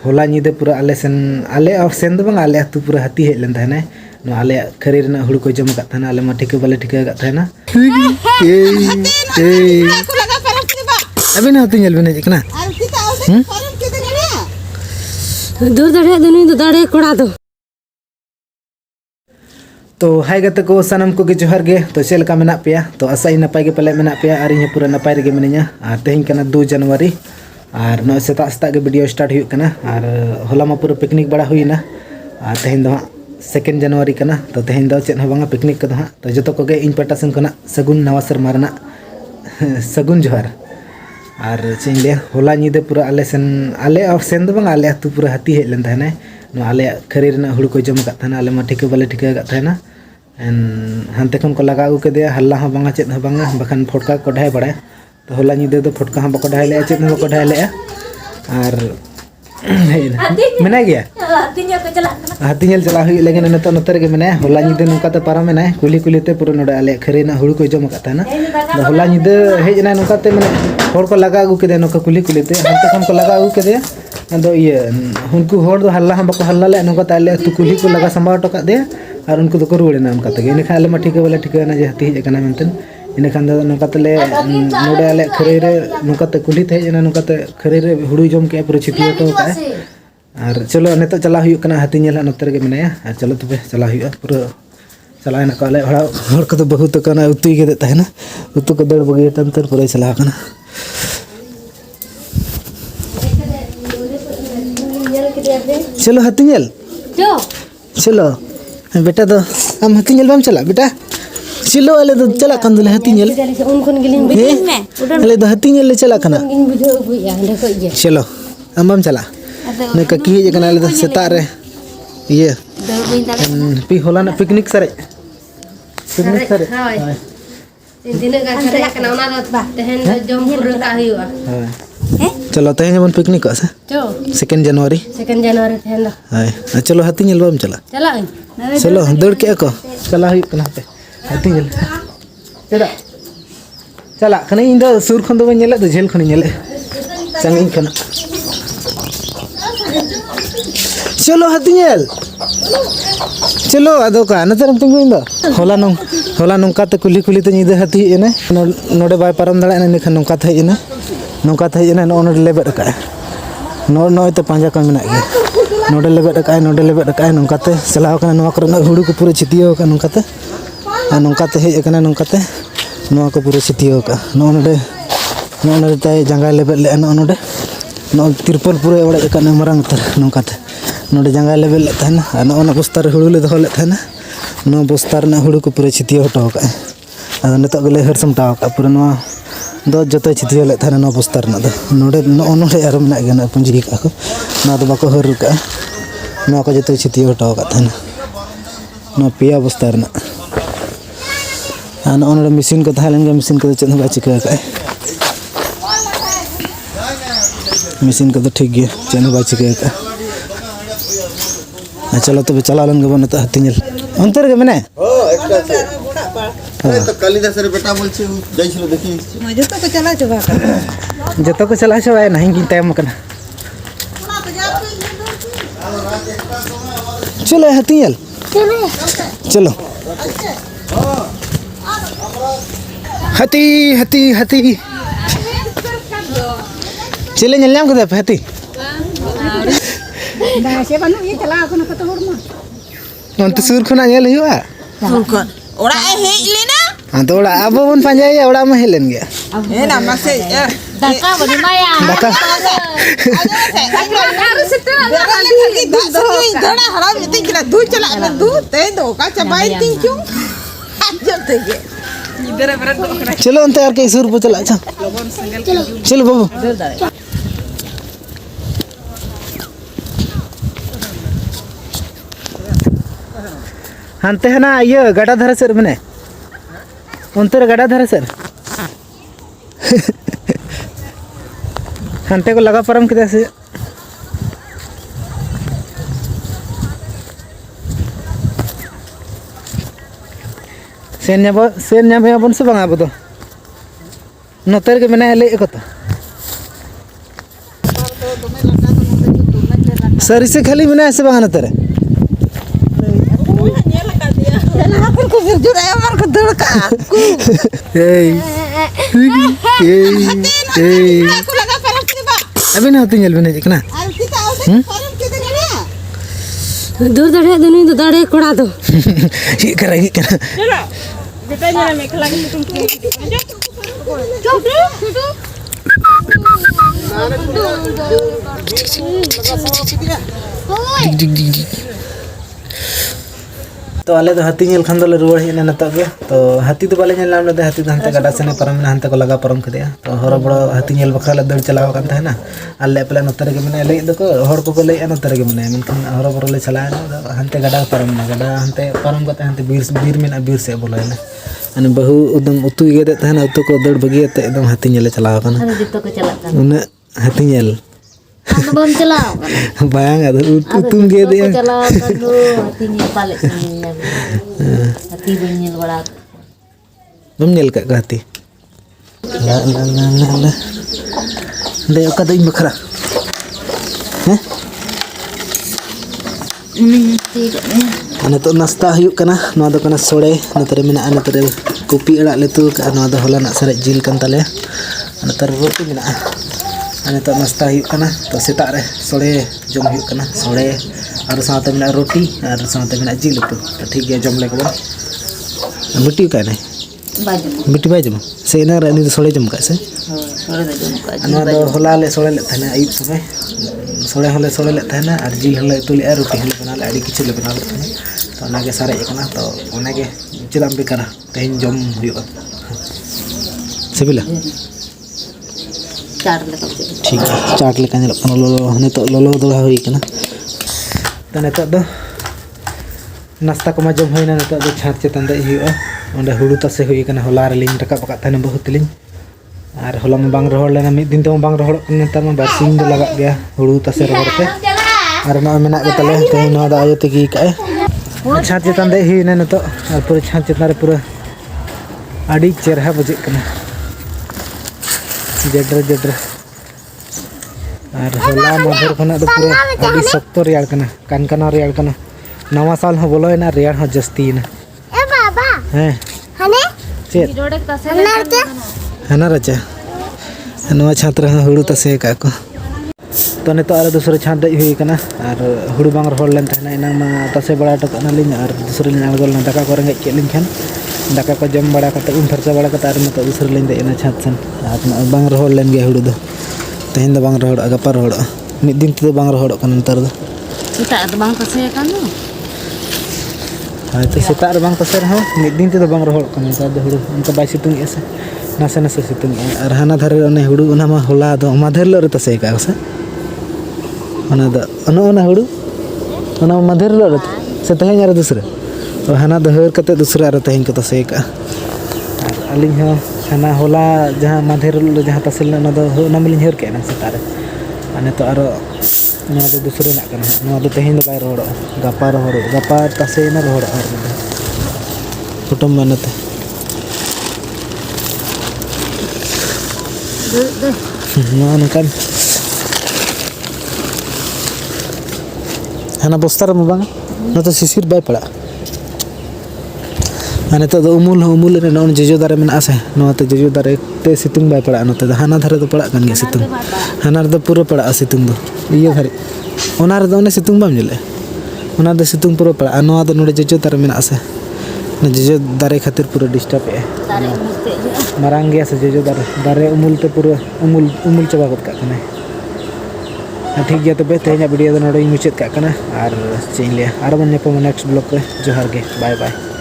होला नीदे पूरा आले सेन दो बंग आले अतु पूरा हाथी हेज लेन थाने नो आले खरी रना हुड़ू को जम का थाना आले मा ठिके बाले ठिके का थाना अबिन हाथी नेल बने जिकना दूर दड़े दुनी दो दड़े कोड़ा दो तो हाय गते को सनम को के जोहार गे तो चेल का मेना पेया तो आसाई नपाय के पले मेना पेया और पूरा नपाय रे मिनिया और तेहिं कना 2 जनवरी और नो सेता सेता के वीडियो स्टार्ट हुई कना और होला मा पूरा पिकनिक बड़ा हुईना और तेहिं दो 2 जनवरी कना तो तेहिं दो चेन हबांगा पिकनिक को हाँ तो जतो को गे इन पटा सेन कना सगुन नवा सेरमा रना सगुन जोहार और चेंले होला नीदे पूरा आले सेन दो बंग आले अतु पूरा हाथी हेज लेन थाने नो आले खरी रना हुड़ू को जम का थाना आले मा ठिके बाले ठिके का थाना हानते खन को लगा के दे हल्ला हाँ बांगा चेत हाँ बांगा बखान फटका को ढाई बड़ा तो होला नीदे दो फटका हाँ बको ढाई ले चेत हाँ बको ढाई ले और मेना गया हाथी नेल चला हुई लेकिन नतो नतर के मेना होला नीदे नुका ते पारा मेना कुली कुली ते पूरा नोडे आले खरी ना हुड़ू को जम का थाना तो होला नीदे हेज ना नुका ते माने होड़ को लगा के दे नुका कुली कुली ते हानते खन को लगा के दे अदो ये उनको होड़ दो हल्ला हाँ बको हल्ला ले नुका ताले तु कुली को लगा संभाव टका दे और उनको तो रुआना उनका तक इन खाले मा ठिके वाले ठिकाना जे हाथी हेज मेनते इन खान नौका तले नोडे आले खरी रे नुकाते कुली ते हेजना नुकाते खरी रे हुड़ू जम के पूरा छितिया तो का और चलो नेतो चला हुई कना हाथी नेल नतर के मेनाया और चलो तबे चला हुई पूरा चला ना काले हड़ को तो बहुत कना उतुई के देता है ना उतु को दड़ बगे तंतर पूरा चला कना चलो हाथी नेल चलो बेटा तो हम हाथी नेल बाम चला बेटा चलो अले तो चला कन दले हाथी नेल अले तो हाथी नेल ले चला कना चलो हम बाम चला ने का की जकना अले तो सेता रे ये पी होला ना पिकनिक सरे हाय दिन गा खरे कना ओना दो तेहन जम पुर का हुआ चलो तेहन जमन पिकनिक से 2 जनवरी तेहन हाय चलो हाथी नेल बाम चला चलो दौड़ के को चला हुई कना पे हाथी नेल चला चला कने इन दो सुर खन दो नेले तो झेल खन नेले संगिन खन चलो हाथी नेल चलो अदो का नतर तुम इन दो होला नंका ते कुली कुली ते निदे हाथी एने नोडे बाय परम दड़ा ने खन नंका थे एने नो लेबेट का नो ते पांजा का मेना गया नोडे लेबेट का नंका ते चलाव कना नवा करना हुड़ू को पूरा छितियो का नंका ते नंका ते हेज कना नंका ते नवा को पूरा छितियो का नो ताई जंगा लेबेट ले नोडे नो तिरपल पूरा ओड़े का मरंग तर नंका ते नोडे जंगा लेबेट ले थाना नो बस्ता रे हुड़ू ले दो ले थाना नो बस्ता रे हुड़ू को पूरा छितियो हटो का अद नतो गले हर समटाव का पूरा नवा दो जतो छितियो ले थाना नो बस्ता रे दो नोडे नोडे आरो मेना गया ना पुंजी का को ना तो बाको हर का नो को जतो छितियो हटो का थाना नो पिया बस्ता रे ना ओनडे मशीन को थालेन के मशीन को चेन बा चिका का मशीन को तो ठीक गया चेन बा चिका का चलो तबे चला लन गबन त हाथी नेल अंतर के मने तो कालिदास रे बेटा बोल छी जई छलो देखि जतो को चला छवा नहीं कि टाइम कना चलो हाथी नेल चलो हाथी चले नेल नाम कदे हाथी से बनु ये चला कोन कतो होरमा अंत सुर खना नेल हुआ सुर कोन ओड़ा हे लेना हां तो ओड़ा अब बन पांजाया ओड़ा में हेलन गया हे ना मसे दाका बड़ी माया दाका धड़ा हरा में तिकला दूध चला में दूध ते दो का चबाई तीन क्यों जब ते के इधर बरत चलो अंत यार के सुर पे चला अच्छा चलो बाबू हानते है ना ये गड़ा धरा सर मने अंतर गड़ा धरा सर हानते को लगा परम किदा से सेन ᱧᱟᱢᱮ ᱟᱵᱚᱱ ᱥᱮ ᱵᱟᱝ ᱟᱵᱚ ᱫᱚ ᱱᱚᱛᱮ ᱨᱮᱜᱮ ᱢᱮᱱᱟᱭᱟ ᱞᱟᱹᱭ ᱮᱠᱚ ᱛᱚ सारी से खाली मना से बांगा नतरे Aku ko jujur ay man ko dur ka. hey Aku laga param ki ba. अबे ना tinggal bene ikna Ar kita ause param ki de दूर दड़े दोनों तो दड़े कोड़ा दो ये करेगी क्या Jura. Beta jara mekla ki tum ki. Chop chutu. तो आले तो हाथी नेल खान दले रुवाड़ हेना नतग गे तो हाथी तो बाले नेल नाम ले हाथी हंते गडा सेने परम हंते को लगा परम खदिया तो हर बड़ हाथी नेल बखरा ले दड़ चलाव कान थाना आले पेला नतरे के मने ले दको हर को ले नतरे के मने मनखान हर बड़ ले चला हंते गडा परम हंते परम कते हंते बीर मेना बीर से बोलेना अने बहु एकदम उतु गेदे थाना उतु को दड़ बगियते एकदम हाथी नेल चलाव कान अरे दित्तो को चला कर उन हाथी नेल हम बम चलाओ बायांग अदु उतुम गेदे चलाओ कर लो हाथी ने पाले हाथी बनियल बड़ा बम नेल का हाथी ला ला ला ला ला दे ओका दई बखरा हैं तो नाश्ता हुयुक कना नवा दो कना सोड़े नतरे मेना नतरे कुपी अड़ा लेतु का नवा दो होला ना सरे जिल कान ताले नतरे रोटी मेना तो नाश्ता हुयुक कना तो सेता रे सोड़े जम हुयुक कना सोड़े और साथे मेना रोटी और साथे मेना जिल तो ठीक है जम ले को मिट्टी का नहीं बाजू मिट्टी बाय जम से ना रे नि सोड़े जम का से थोड़े दे जम का नवा दो होला ले सोड़े ले थाने आयुब समय सोड़े होले सोड़े ले थाने और जिल होले तुली और रोटी होले बना ले आड़ी किछु ले बना ले थाने तो नागे सारे कना तो ओनागे चिदाम बेकारा तेन जम हुयुआ सिबिला चार ले ठीक है चाट लेका नेल लोलो हने तो लोलो दोला हुई कना तो नेता दो नाश्ता को मा जम होइना नेता दो छात चेतन दे हुयुआ ओंडे हुड़ू तसे हुई कना होला रे लिंग रका पका थाने बहुत लिंग और होला में बांग रोहड़ लेना मिद दिन तो बांग रोहड़ नेता में बारसिंग दो लगा गया हुड़ू तसे रोहड़ते और ना मेना गतले तो ना दा आयो तगी काए छात चेतन दे हुइना नेता और पूरा छात चेतन रे पूरा आड़ी चेहरा बजे कना जड्र जड्र और होला मधुर खना तो पूरा आड़ी सख्त रेयाड़ कना कानकाना रेयाड़ कना नवा साल हो बोलोयना रेयाड़ हो जस्तीना ए बाबा हैं हने चेत जोड़े तसे नरते हना रचा नवा छात्र हुड़ू तसे का को तो नेतो आरो दूसरे छात दे हुई कना और हुड़ू बांग रोहड़ लेन थाना इना मा तसे बड़ा टकना लिन और दूसरे लिन आगोल ना दाका को रेंगे के लिन खान दाका को जम बड़ा कते उन फरचा बड़ा कते और नेतो दूसरे लिन दे इना छात सन और बांग रोहड़ लेन गया हुड़ू दो तेन दो बांग रोहड़ गपा रोहड़ मिद दिन तो बांग रोहड़ कन नतर दो kita ada bang tase kan no हाय तो सेता रे बांग तसे रहो मिद दिन तो बांग रोहड़ कन नतर दो हुड़ू उनका बाई सितुंग एसे नासे नासे सितुंग और हाना धरे ओने हुड़ू ओना मा होला दो माधेर लो रे तसे का से ओना दो ओना हुड़ू ओना माधेर लो रे से तहें रे दूसरे तो हाना दो हर कते दूसरे रे तहें को तसे का अलिंग हो हाना होला जहां माधेर लो जहां तसे ना दो ओना मिलिंग हर के ना सेता रे अने तो आरो ना दो दूसरे ना कना ना दो तहें दो बाय रोड़ो गपा तसे ना रोड़ो और कुटुम मनते ना नकन हाना बस्तर में बांग ना तो सिसिर बाय पड़ा अने तो उमुल रे नौन जेजो दारे में आसे नवा तो जेजो दारे ते सितुंग बाय पड़ा नते हाना धारे तो पड़ा कन गे सितुंग हाना रे तो पूरा पड़ा सितुंग दो ये धारे ओना रे दोने सितुंग बाम जले ओना दो सितुंग पूरा पड़ा नवा तो नोडे जेजो दारे में आसे न जेजो दारे खातिर पूरा डिस्टर्ब है मारांग गया से जेजो दारे उमुल ते पूरा उमुल चबा गत का कने ठीक गया तो तेज वीडियो नोडे मुचाद का कना और चेन लिया और बन नेक्स्ट ब्लॉग रे जोहार गे बाय बाय